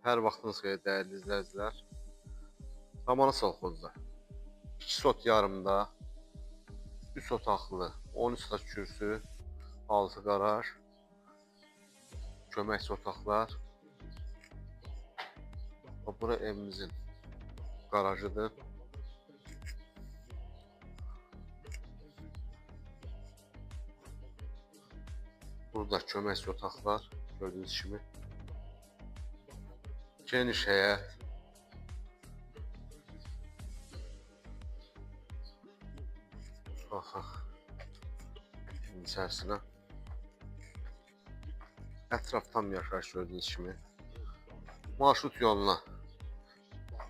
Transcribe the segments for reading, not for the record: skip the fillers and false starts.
Hər vaxtınız xeyir dəyərli izləyicilər. Ramana Sovxozda 2 sot yarımda 3 otaqlı 13 sıra kürsü 6 qaraj köməkçi otaqlar. Bura evimizin qarajıdır. Burada köməkçi otaqlar gördüyünüz kimi. Geniş həyət. Baxaq içərisinə. Ətraf tam yaşayış gördüyünüz kimi. Marşrut yoluna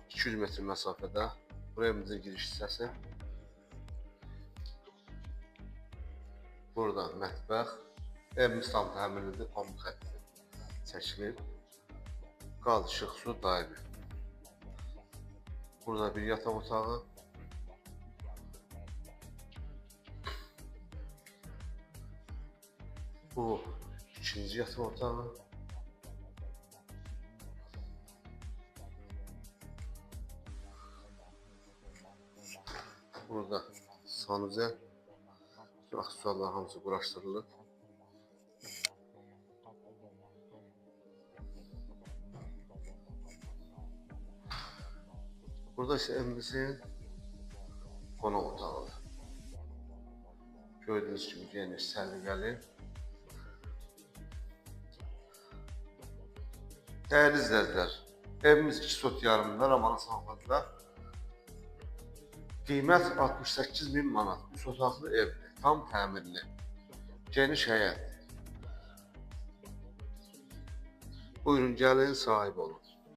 200 metr məsafədə. Buraya evimizin giriş hissəsi. Burada mətbəx. Evimiz tam təmirlidir, pamuk xətti çəkilib. Qaz, işıq, su daimi. Burada bir yataq otağı. Bu ikinci yataq otağı. Burada sanuzel. Aksesuarlar hamısı quraşdırılıb. Burada ise evimizin qonaq otağıdır. Gördüğünüz gibi geniş, səliqəli. Değerli izləyicilər, evimiz 2 sot yarımda Ramana Sovxozda. Qiymət 68.000 manat. 3 otaqlı evdir. Tam təmirli. Geniş həyət. Buyurun gəlin, sahib olun.